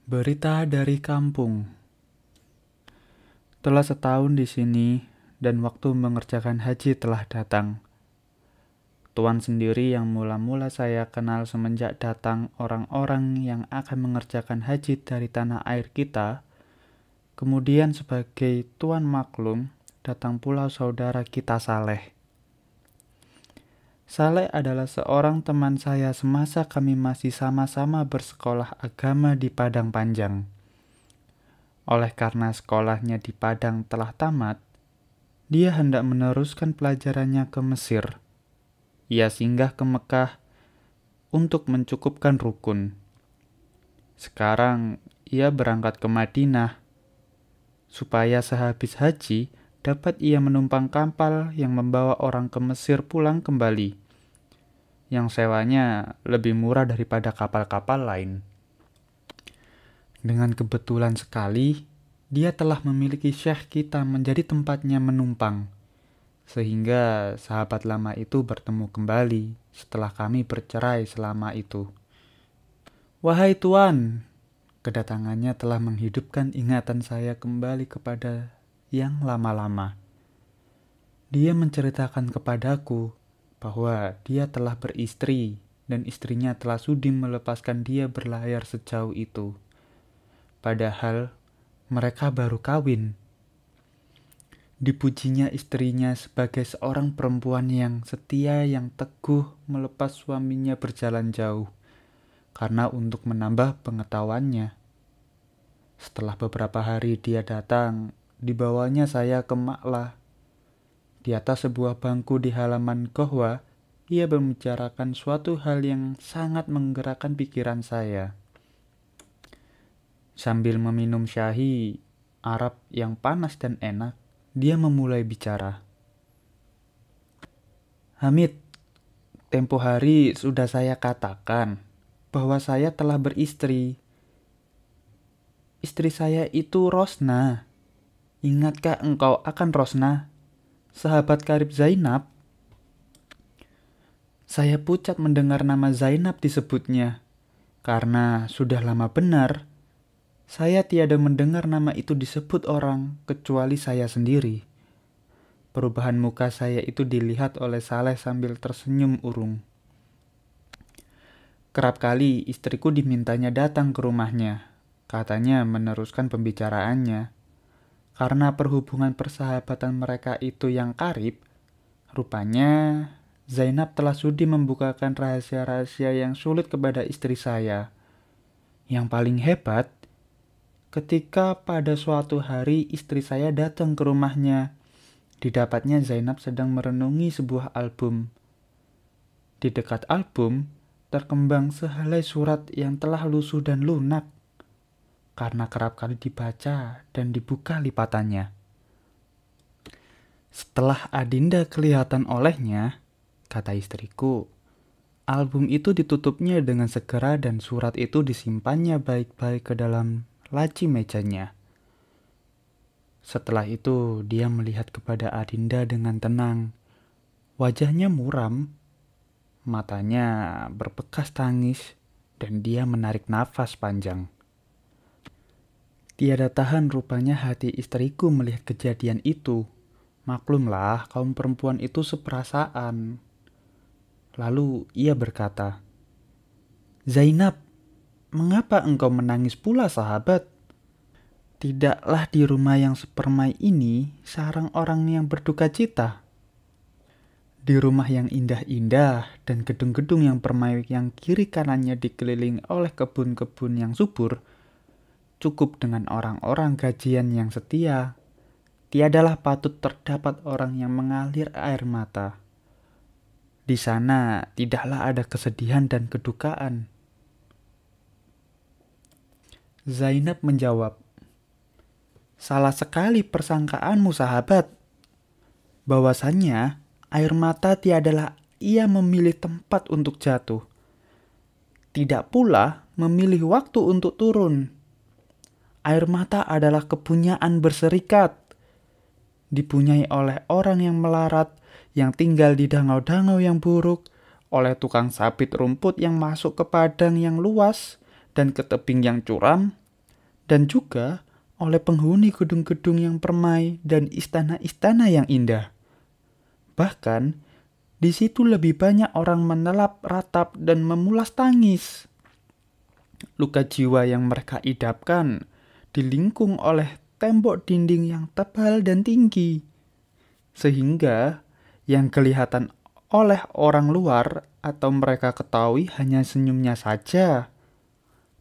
Berita dari kampung. Telah setahun di sini dan waktu mengerjakan haji telah datang. Tuan sendiri yang mula-mula saya kenal semenjak datang orang-orang yang akan mengerjakan haji dari tanah air kita. Kemudian sebagai tuan maklum datang pula saudara kita Saleh. Saleh adalah seorang teman saya semasa kami masih sama-sama bersekolah agama di Padang Panjang. Oleh karena sekolahnya di Padang telah tamat, dia hendak meneruskan pelajarannya ke Mesir. Ia singgah ke Mekah untuk mencukupkan rukun. Sekarang ia berangkat ke Madinah, supaya sehabis haji dapat ia menumpang kapal yang membawa orang ke Mesir pulang kembali, yang sewanya lebih murah daripada kapal-kapal lain. Dengan kebetulan sekali, dia telah memiliki syekh kita menjadi tempatnya menumpang, sehingga sahabat lama itu bertemu kembali setelah kami bercerai selama itu. Wahai Tuan, kedatangannya telah menghidupkan ingatan saya kembali kepada yang lama-lama. Dia menceritakan kepadaku bahwa dia telah beristri dan istrinya telah sudi melepaskan dia berlayar sejauh itu. Padahal mereka baru kawin. Dipujinya istrinya sebagai seorang perempuan yang setia yang teguh melepas suaminya berjalan jauh karena untuk menambah pengetahuannya. Setelah beberapa hari dia datang, dibawanya saya ke Ma'lah. Di atas sebuah bangku di halaman gohwa, ia membicarakan suatu hal yang sangat menggerakkan pikiran saya. Sambil meminum syahi Arab yang panas dan enak, dia memulai bicara. Hamid, tempo hari sudah saya katakan bahwa saya telah beristri. Istri saya itu Rosna. Ingatkah engkau akan Rosna, sahabat karib Zainab? Saya pucat mendengar nama Zainab disebutnya, karena sudah lama benar saya tiada mendengar nama itu disebut orang kecuali saya sendiri. Perubahan muka saya itu dilihat oleh Saleh sambil tersenyum urung. Kerap kali istriku dimintanya datang ke rumahnya, katanya meneruskan pembicaraannya. Karena perhubungan persahabatan mereka itu yang karib, rupanya Zainab telah sudi membukakan rahasia-rahasia yang sulit kepada istri saya. Yang paling hebat, ketika pada suatu hari istri saya datang ke rumahnya, didapatnya Zainab sedang merenungi sebuah album. Di dekat album, terkembang sehelai surat yang telah lusuh dan lunak, karena kerap kali dibaca dan dibuka lipatannya. Setelah Adinda kelihatan olehnya, kata istriku, album itu ditutupnya dengan segera dan surat itu disimpannya baik-baik ke dalam laci mejanya. Setelah itu dia melihat kepada Adinda dengan tenang. Wajahnya muram, matanya berbekas tangis, dan dia menarik nafas panjang. Tiada tahan rupanya hati istriku melihat kejadian itu. Maklumlah kaum perempuan itu seperasaan. Lalu ia berkata, Zainab, mengapa engkau menangis pula sahabat? Tidaklah di rumah yang sepermai ini sarang orang yang berduka cita. Di rumah yang indah-indah dan gedung-gedung yang permai yang kiri kanannya dikelilingi oleh kebun-kebun yang subur, cukup dengan orang-orang gajian yang setia. Tiadalah patut terdapat orang yang mengalir air mata. Di sana tidaklah ada kesedihan dan kedukaan. Zainab menjawab, salah sekali persangkaanmu sahabat. Bahwasannya air mata tiadalah ia memilih tempat untuk jatuh. Tidak pula memilih waktu untuk turun. Air mata adalah kepunyaan berserikat. Dipunyai oleh orang yang melarat, yang tinggal di dangau-dangau yang buruk, oleh tukang sabit rumput yang masuk ke padang yang luas dan ke tebing yang curam, dan juga oleh penghuni gedung-gedung yang permai dan istana-istana yang indah. Bahkan, di situ lebih banyak orang menelap ratap dan memulas tangis. Luka jiwa yang mereka idapkan dilingkung oleh tembok dinding yang tebal dan tinggi, sehingga yang kelihatan oleh orang luar atau mereka ketahui hanya senyumnya saja.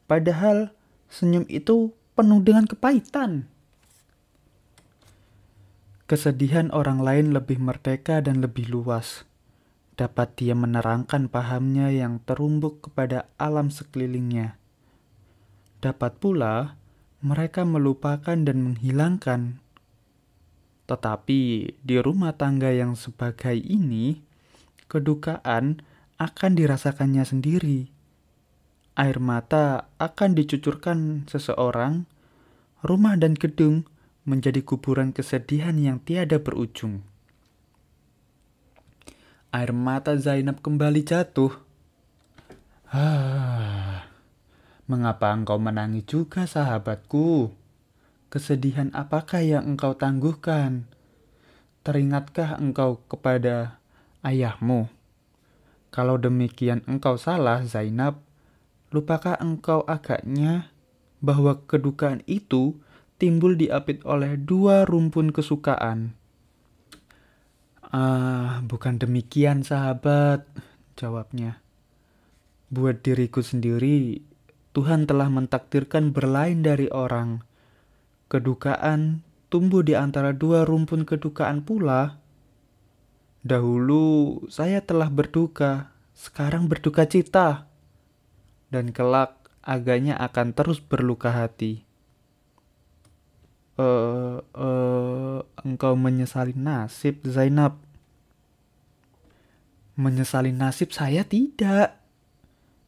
Padahal senyum itu penuh dengan kepahitan. Kesedihan orang lain lebih merdeka dan lebih luas. Dapat dia menerangkan pahamnya yang terumbuk kepada alam sekelilingnya. Dapat pula mereka melupakan dan menghilangkan. Tetapi di rumah tangga yang sebagai ini, kedukaan akan dirasakannya sendiri. Air mata akan dicucurkan seseorang, rumah dan gedung menjadi kuburan kesedihan yang tiada berujung. Air mata Zainab kembali jatuh. Mengapa engkau menangis juga, sahabatku? Kesedihan apakah yang engkau tangguhkan? Teringatkah engkau kepada ayahmu? Kalau demikian engkau salah, Zainab. Lupakah engkau agaknya bahwa kedukaan itu timbul diapit oleh dua rumpun kesukaan? Bukan demikian, sahabat, jawabnya. Buat diriku sendiri, Tuhan telah mentakdirkan berlain dari orang. Kedukaan tumbuh di antara dua rumpun kedukaan pula. Dahulu saya telah berduka, sekarang berduka cita. Dan kelak agaknya akan terus berluka hati. Engkau menyesali nasib, Zainab. Menyesali nasib saya tidak.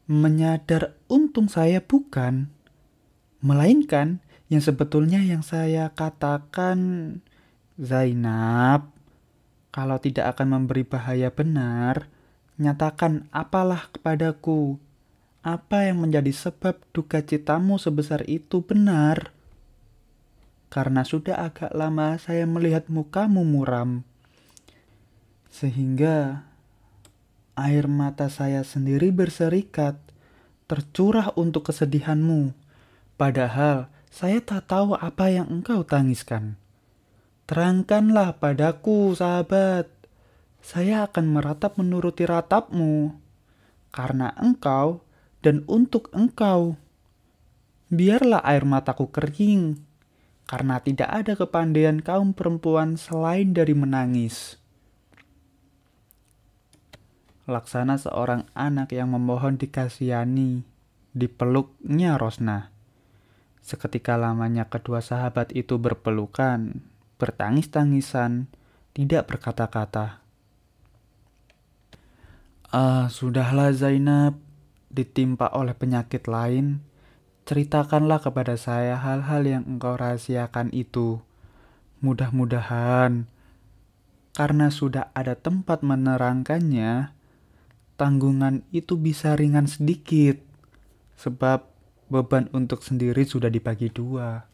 Menyadar untung saya bukan. Melainkan yang sebetulnya yang saya katakan, Zainab, kalau tidak akan memberi bahaya benar, nyatakan apalah kepadaku. Apa yang menjadi sebab duka citamu sebesar itu benar? Karena sudah agak lama saya melihat mukamu muram. Sehingga air mata saya sendiri berserikat, tercurah untuk kesedihanmu. Padahal saya tak tahu apa yang engkau tangiskan. Terangkanlah padaku, sahabat. Saya akan meratap menuruti ratapmu. Karena engkau dan untuk engkau. Biarlah air mataku kering. Karena tidak ada kepandaian kaum perempuan selain dari menangis. Laksana seorang anak yang memohon dikasihani, dipeluknya Rosna. Seketika lamanya kedua sahabat itu berpelukan, bertangis-tangisan, tidak berkata-kata. Sudahlah Zainab, ditimpa oleh penyakit lain, ceritakanlah kepada saya hal-hal yang engkau rahasiakan itu. Mudah-mudahan, karena sudah ada tempat menerangkannya, tanggungan itu bisa ringan sedikit, sebab beban untuk sendiri sudah dibagi dua.